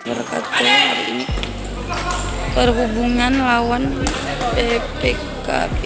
Berkatnya hari ini Perhubungan lawan PPKD.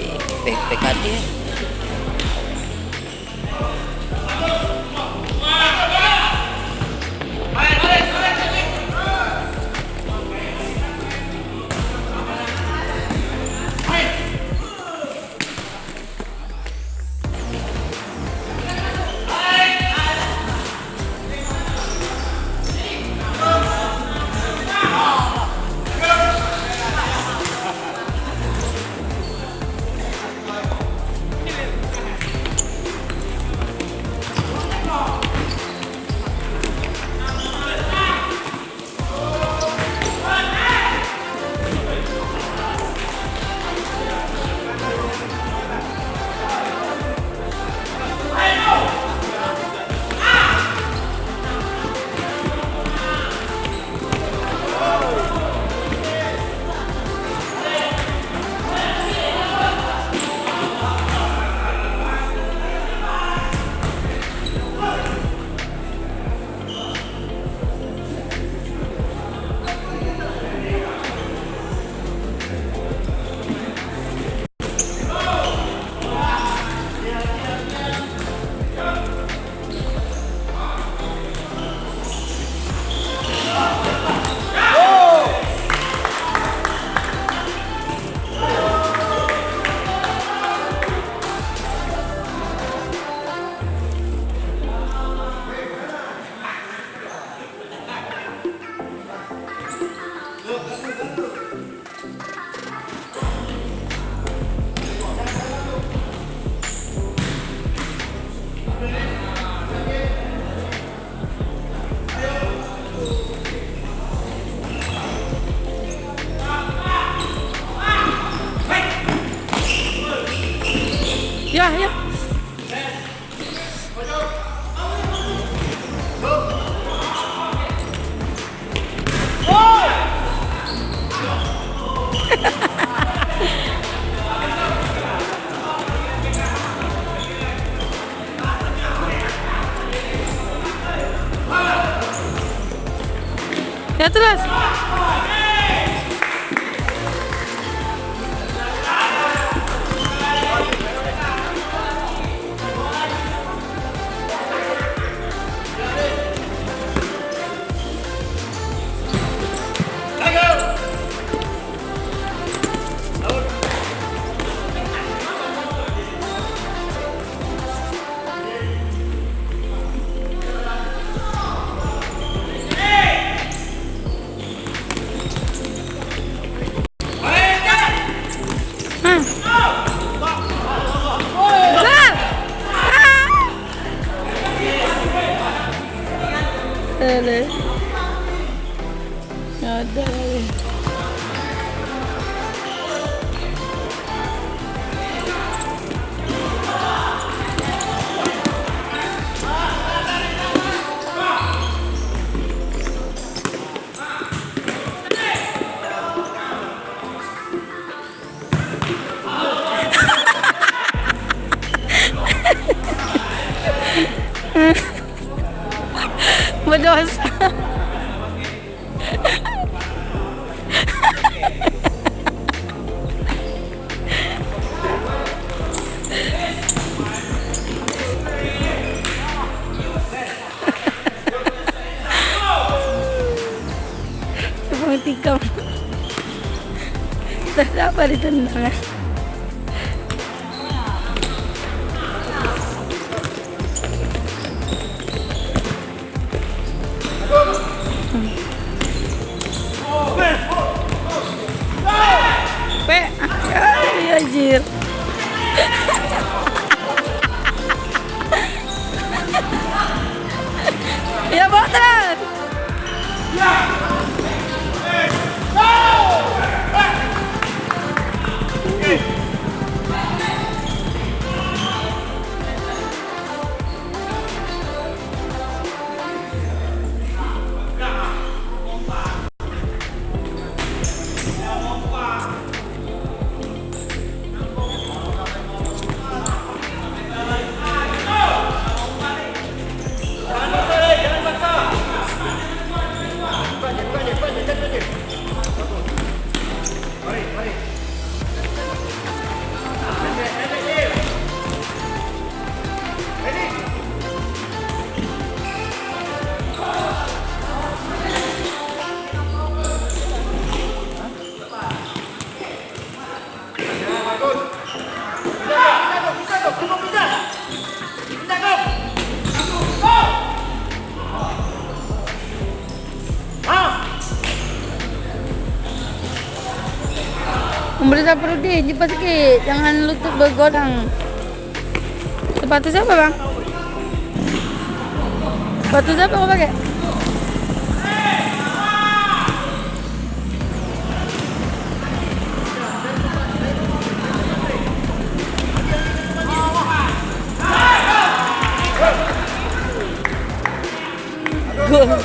Ya, ya. Ya terus. Ada. Berdosa. Tikam. Terus apa ditendang? Anjir. Ya botan. Umbri Saparudin, cepat sikit. Jangan lutut bergodang. Sepatu siapa bang? Sepatu siapa kau pakai? Gol.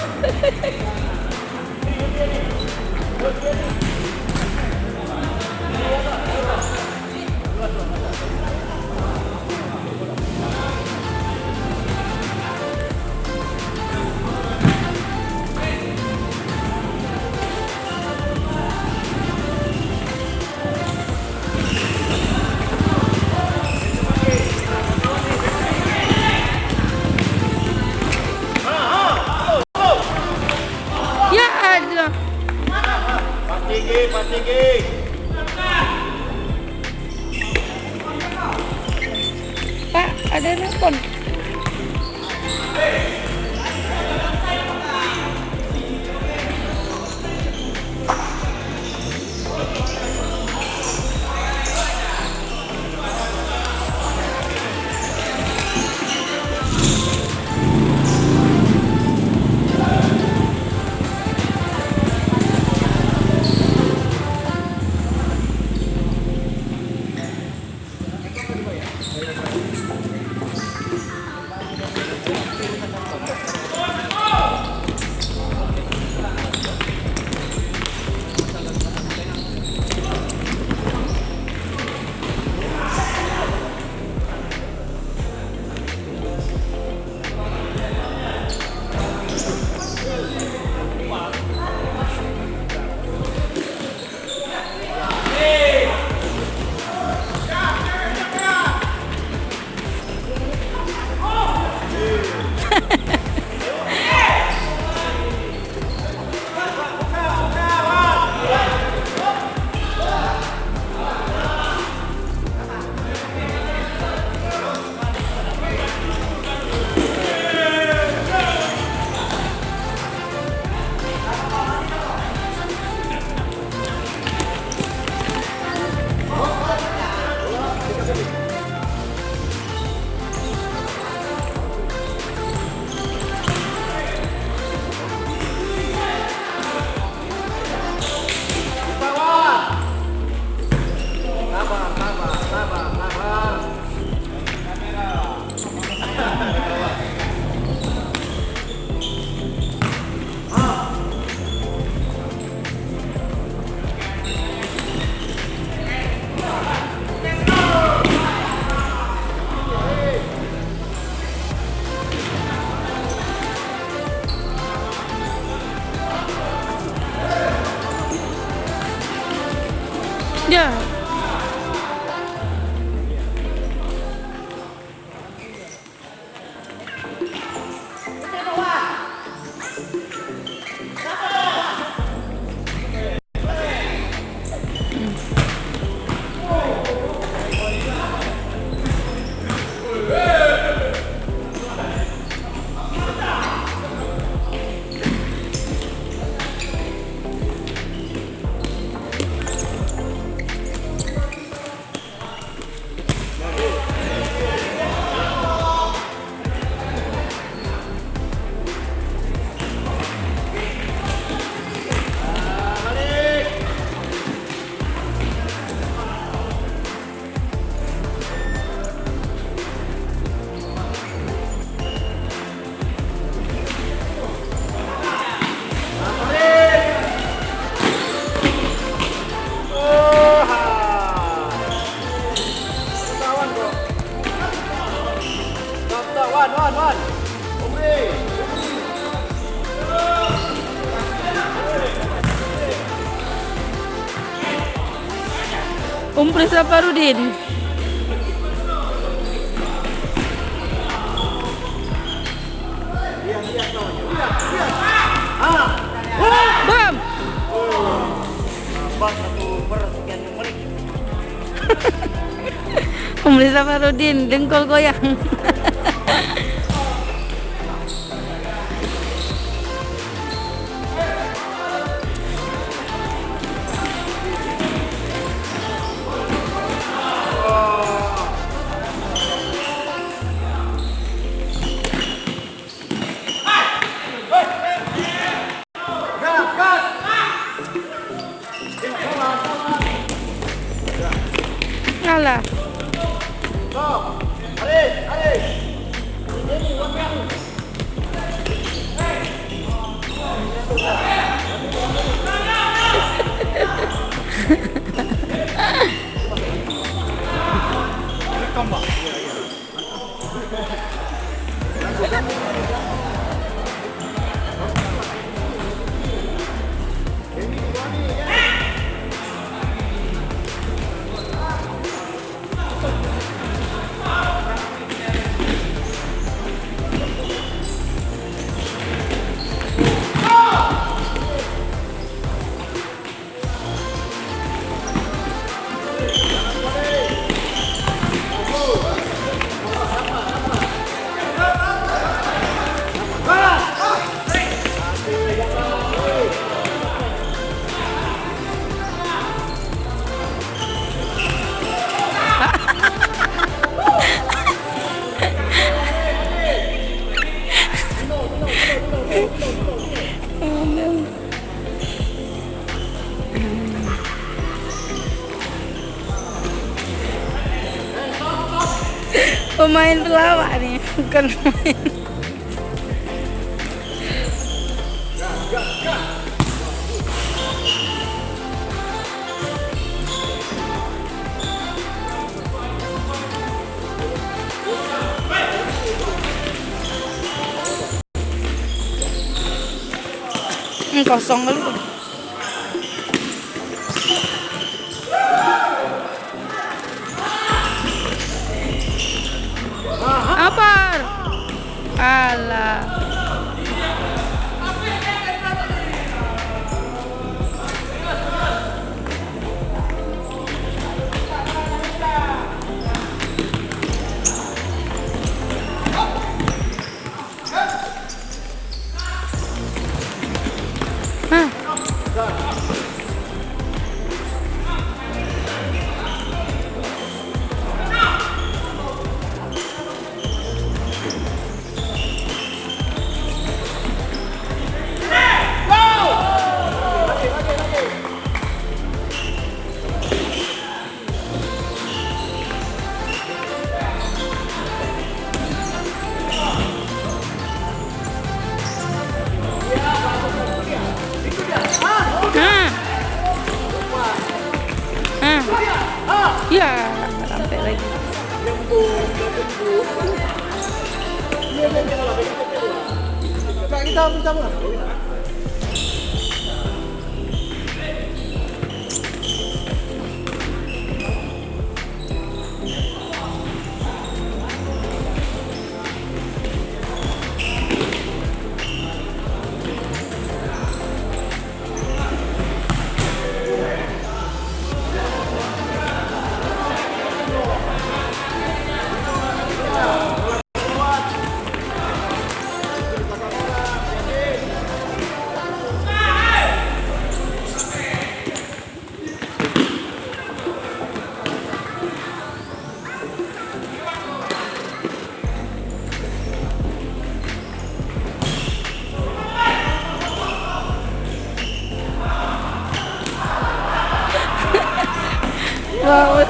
Ya ada. Pas tinggi. Pak, ada nelpon. Ya. Wan. Umbri Saparudin. Bam. Umbri Saparudin, dengkol goyang. Pemain pelawak nih, bukan pemain. Kosong kali tuh. Apa? Alah. Ya, sampai lagi. Wow.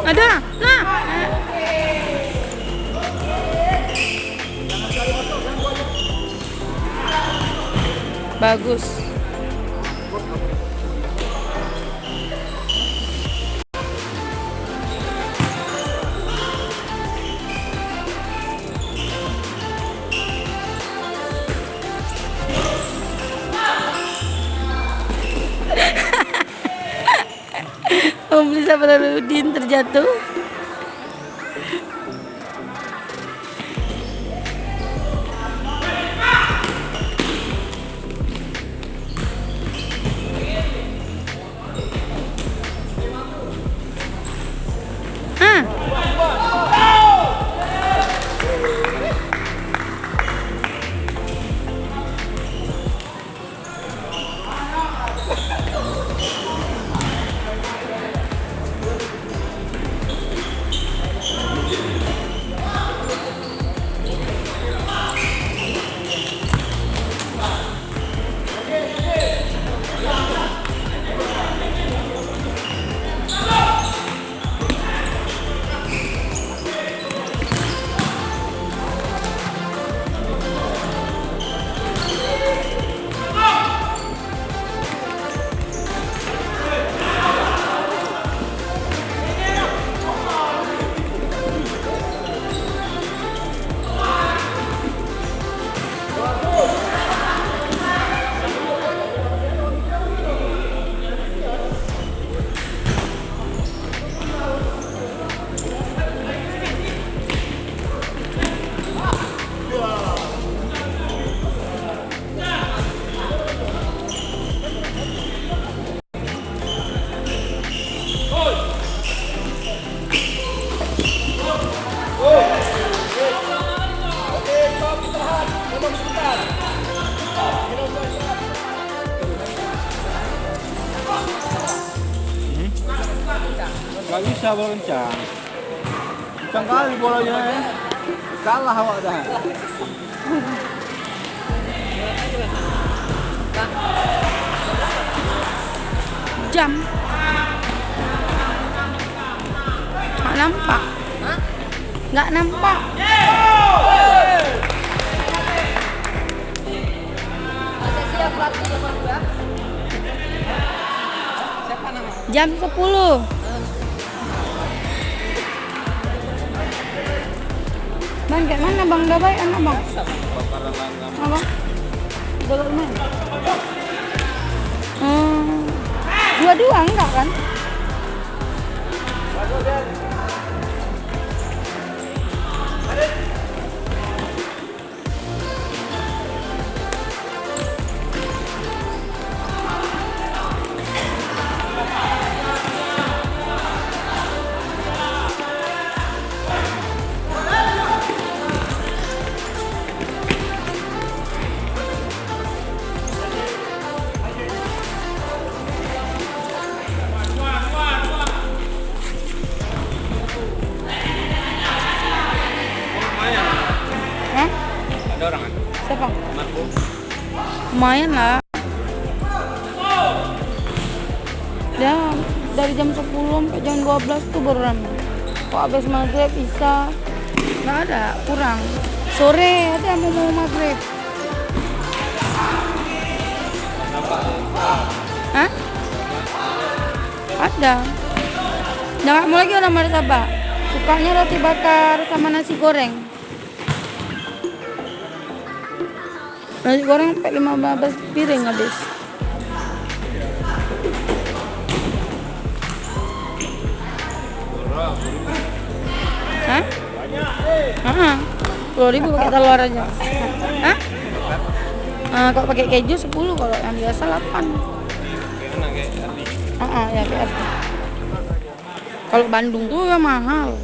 Ada. Nah. Bagus. Om Lisa Badarudin terjatuh. Gak bisa bola kencang. Kencang kali bolanya. Kalah awak dah. Jam. Nggak nampak. Nggak nampak. Jam 10. Bang, kayak mana bang? Udah baik anak bang? Apa? Udah lumayan. Dua-dua enggak kan? Ada orang kan? Siapa? Marco. Lumayan lah. Dia dari jam 10 sampai jam 12 tuh baru ramai. Kok habis maghrib bisa? Nggak ada, kurang. Sore ada yang mau maghrib. Hah? Ada. Jangan mau lagi orang martabak. Sukanya roti bakar sama nasi goreng. Nasi goreng sampai 15 piring habis. Hah? 10.000 pakai telur aja. Hah? Kalau pakai keju 10, kalau yang biasa 8. Ya kayak kalau Bandung tuh ya mahal.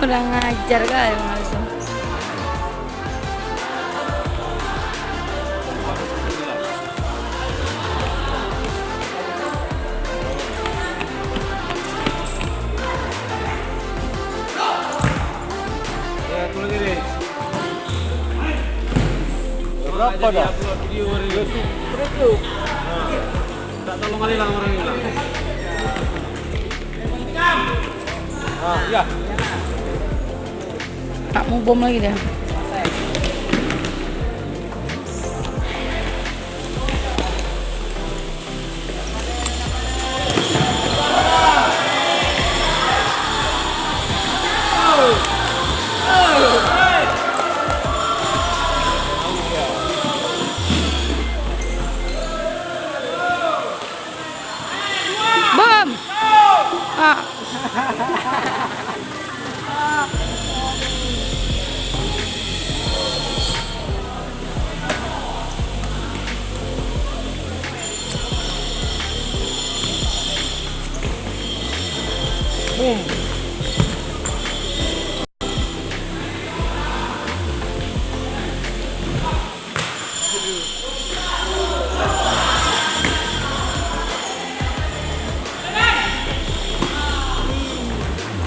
Kurang ngajar kali langsung. Berapa dah? Video hari ini. Tak tolong kali lah orang ini lah. Ya. Tak mau bom lagi dah.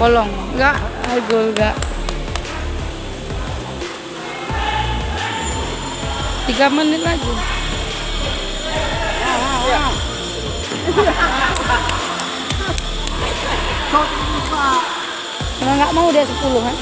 Kolong. Enggak, gol enggak. 3 menit lagi. Karena nggak mau dia 10 kan?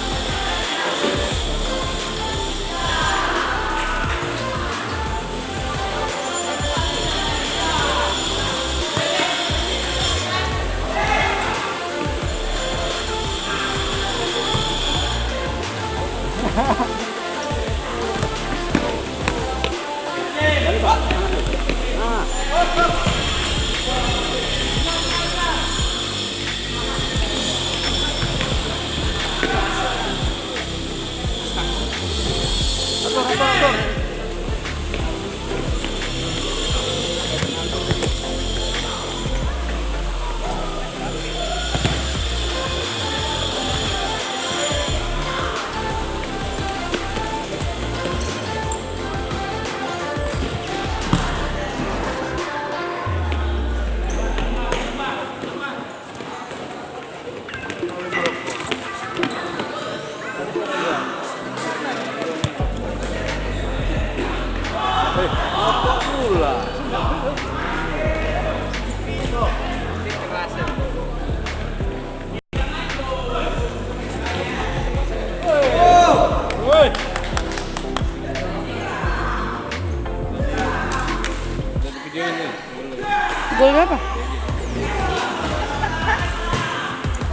Gol berapa?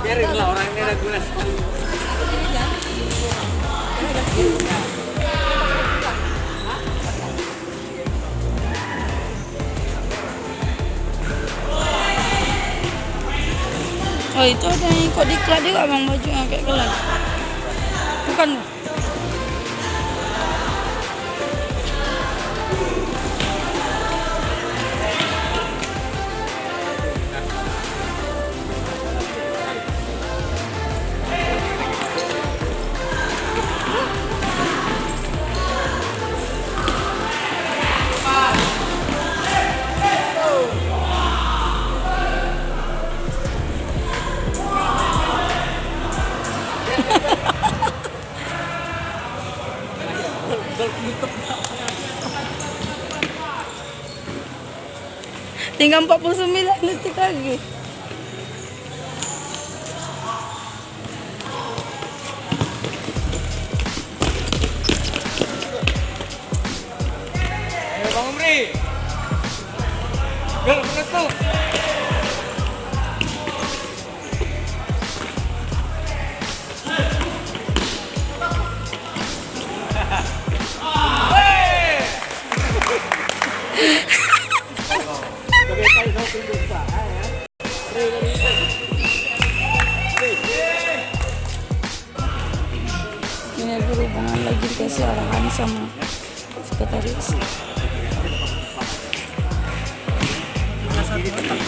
Biarin lah orang ini ada gelas. Oh itu ada yang ikut diklat juga bang, bajunya kayak gelas. Bukan? Tinggal 49 detik lagi. Ayo Bang Umri. Gol penutup. Ini berhubungan lagi dikasih arahan sama sekretaris.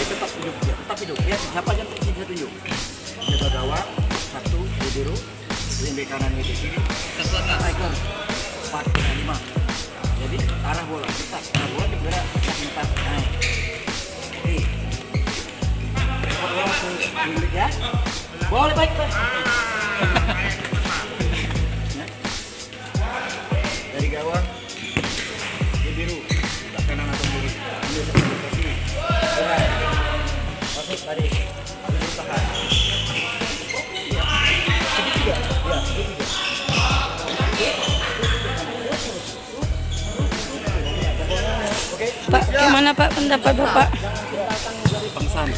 Tetap hidup. Ya, siapa yang bisa tunjuk? Jaga gawang, 1, biru, lini kanan itu kiri, striker 4, 5. Jadi arah bola tetap, arah bola bergerak 4 naik. Oke. Ya. Boleh baik. Dari gawang di biru, kanan atau kiri. Ambil satu posisi. Masuk tadi. Ambil tahan. Segitiga. Ya, segitiga. Oke. Pak, gimana Pak pendapat Bapak? Bangsan.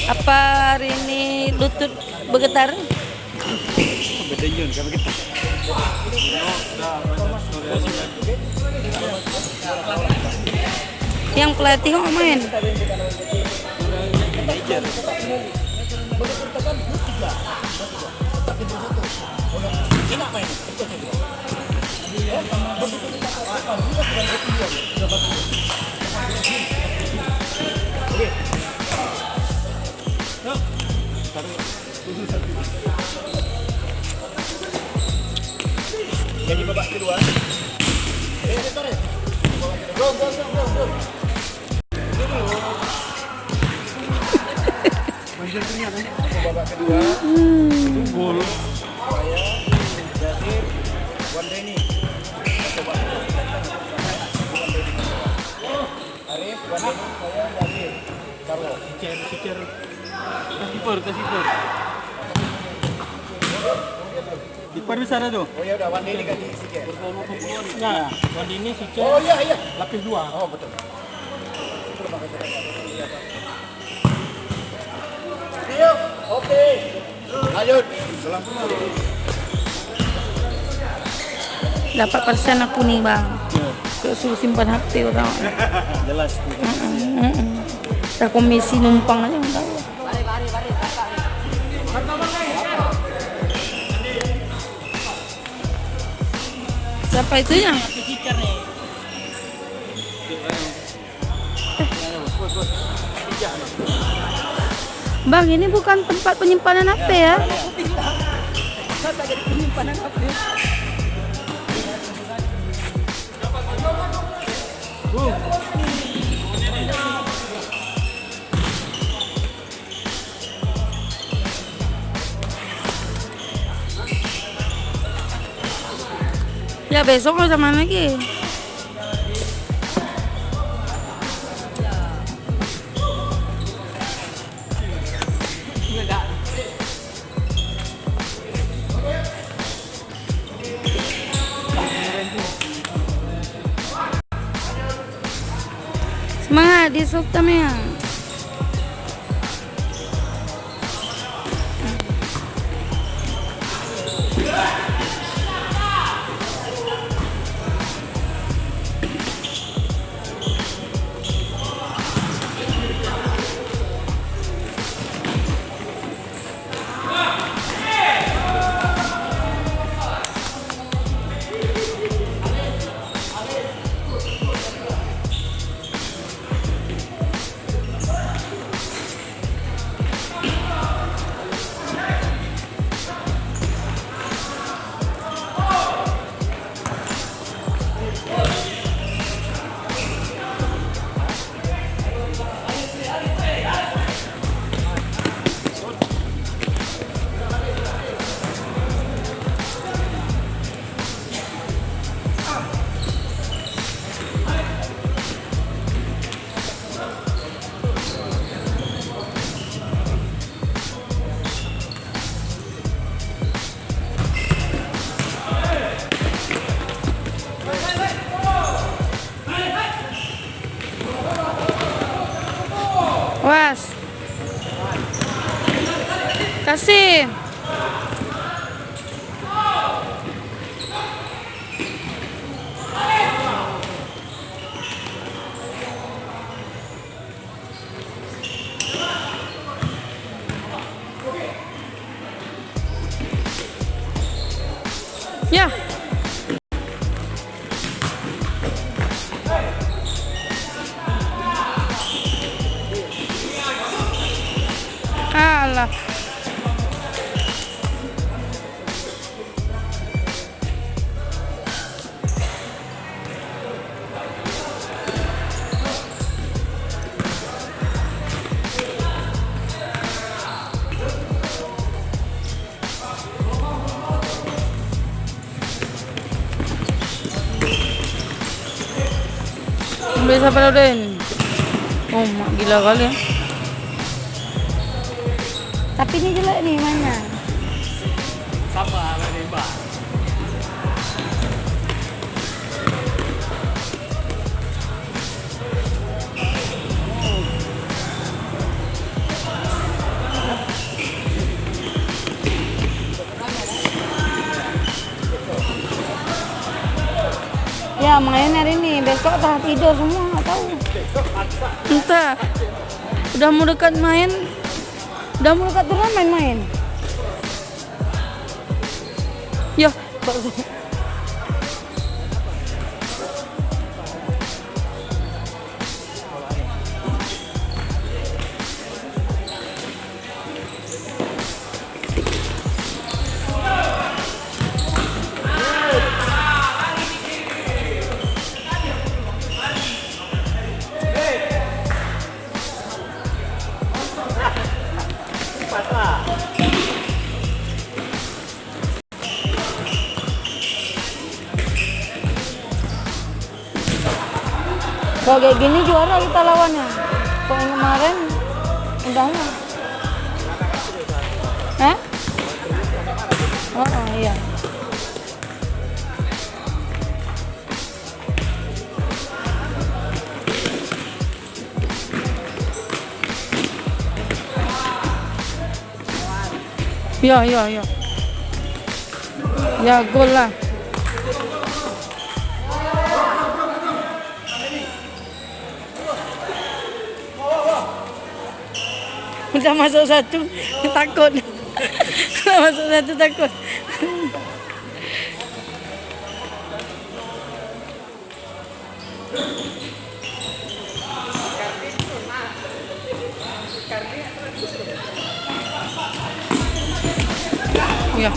Apa hari ini lutut bergetar? Bedenjun kayak begitu. Yang pelatih kok nggak main? Jadi babak kedua. Go. Babak kedua. Full. Saya Jasir Wandeni. Coba. Arif Wandeni, saya Jasir. Carlo. Sikir. Kasih per. Di par di sana tuh. Oh ya udah Wandeni ganti Sikir. Nah, Wandi ini sikir. Oh iya. Lapis 2. Oh betul. Siap. Oke. Lanjut. Dapat persen aku nih bang. Terus suruh simpan HP tau. Jelas. Kita komisi numpang aja nggak tahu. Siapa itunya? Bang, ini bukan tempat penyimpanan HP ya? Ya besok mau sama lagi. Semangat di sub tamnya. Was. Kasih. Ya. Alah. Ambil siapa Raden? Oh, mak gila kali ya. Tapi ini jelek nih mainnya. Sama nih, Mbak. Ya main hari ini, besok tak tidur semua, nggak tahu. Entah. Udah mau dekat main, udah mau dekat turun main-main. Ya, Kalau kayak gini juara kita lawannya. Kalau yang kemarin udah lah. Hah? Oh iya. Ya. Ya gol lah. Udah masuk satu takut. Udah masuk satu takut. Ya.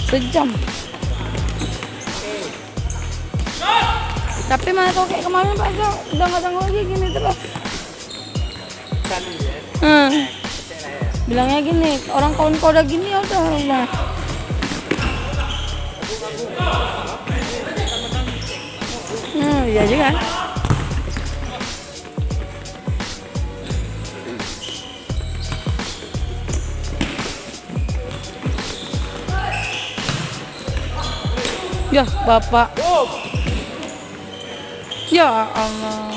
Sejam. Tapi mana tau kayak kemarin Pak Jo, udah nggak sanggup lagi gini terus. Bilangnya gini, orang kawan kau udah gini ya udah. Iya juga. Ya, Bapak. Ya Allah.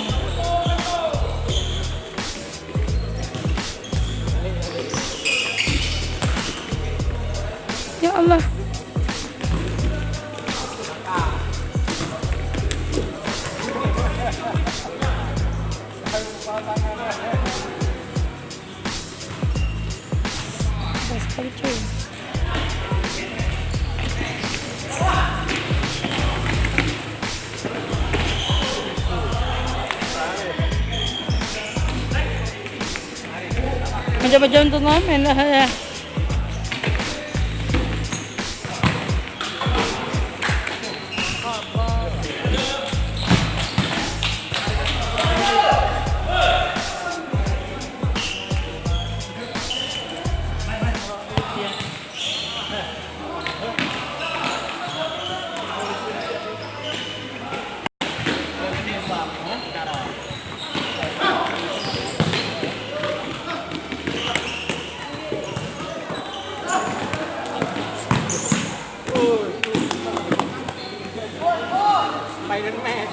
Ya Allah. Sekali cuy. Baca-baca untuk ngamen lah ya. Spider-Man.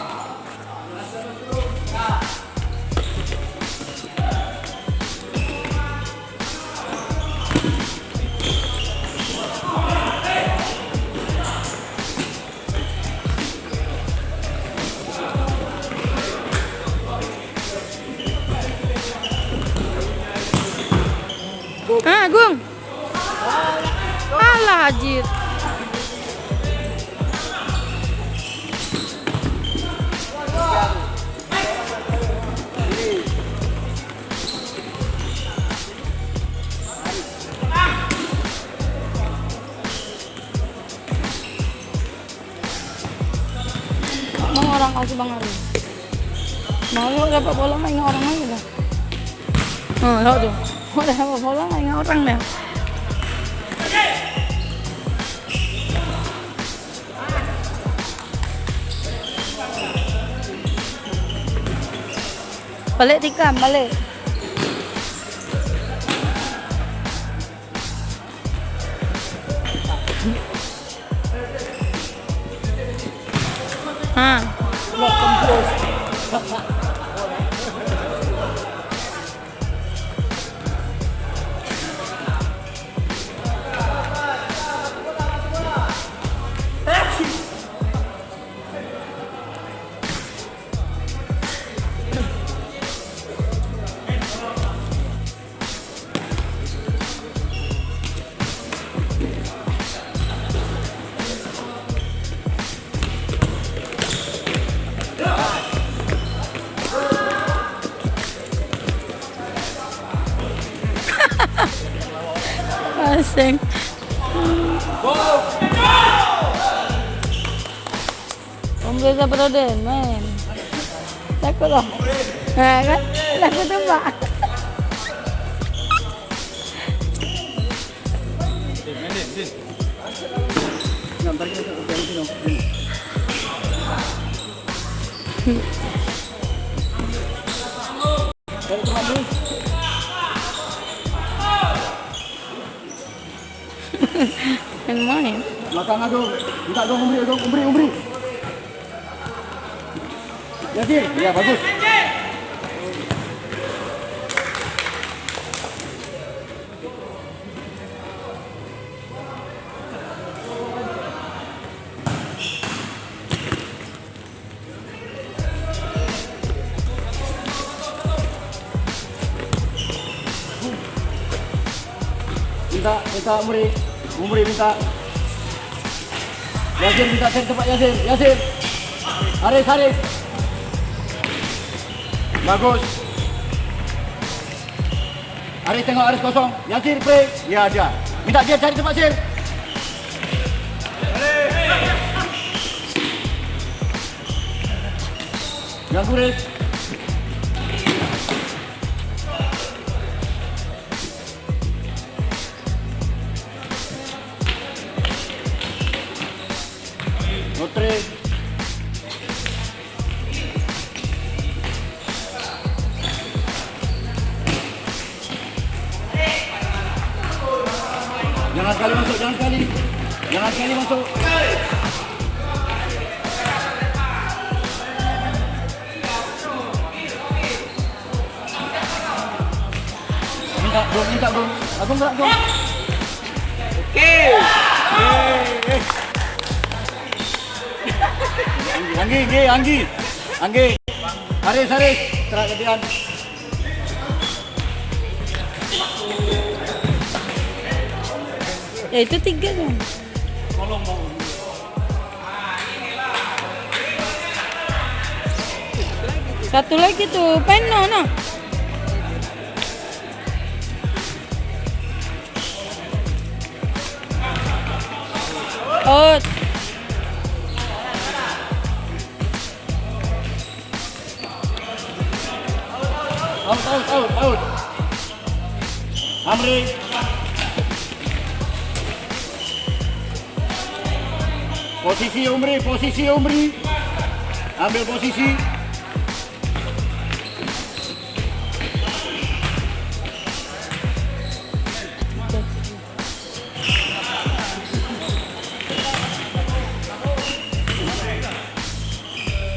Gung. Alah, Ajit. Bang orang kasih Bang Ari. Bang Ari dapat bola main orang lagi dah. Tahu tuh. Udah dapat bola main orang dah. Balik tikam, balik. Seng. Om Reza Broden, main. Takut loh. Nah, kan? Takut tembak. Main. Belakang Agung. Minta dong Umri, Agung. Umri. Yasin. Ya, bagus. Minta Umri minta. Yasin minta set tempat Yasin. Haris. Bagus. Haris tengok Haris kosong. Yasin break. Ya ada. Minta dia cari tempat Yasin. Ganggu Haris. Lotre. Jangan sekali masuk. Jangan sekali masuk. Minta dong. Agung gerak dong. Oke. Anggi. Haris. Terak gantian. Ya itu 3 dong. Satu lagi tuh, Peno nah. Oh. Out. Amri. Posisi Umri. Ambil posisi.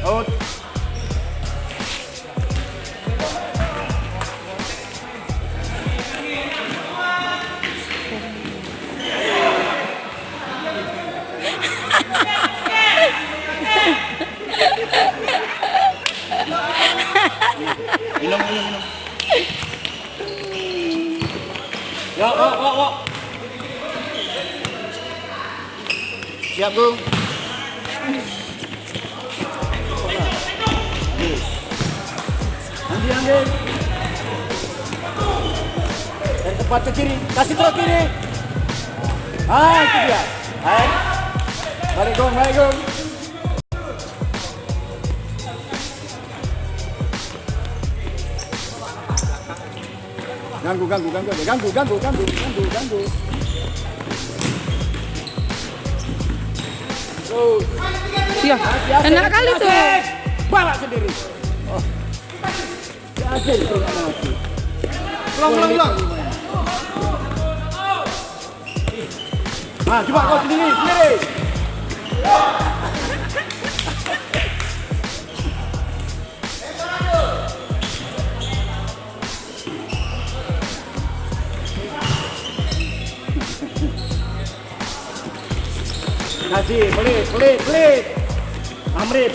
Out. Minum. Ya, Siap, Gung. Anggi. Dari tempat ke kiri, kasih terus kiri. Itu dia. Balik, Gung. Ganggu. Ya, enak kali tuh. Balak sendiri. Yasin tengok mati. Pulang. Coba kau sendiri. Kasih, pelit. Amri.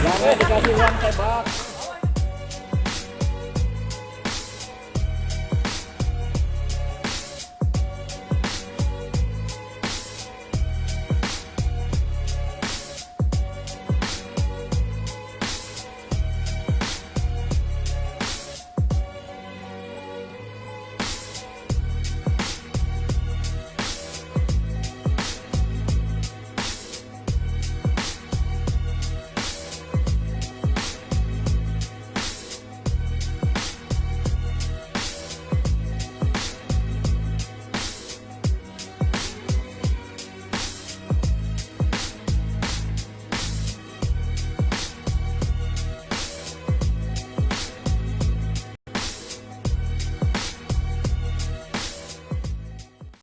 Jangan dikasih uang tebak.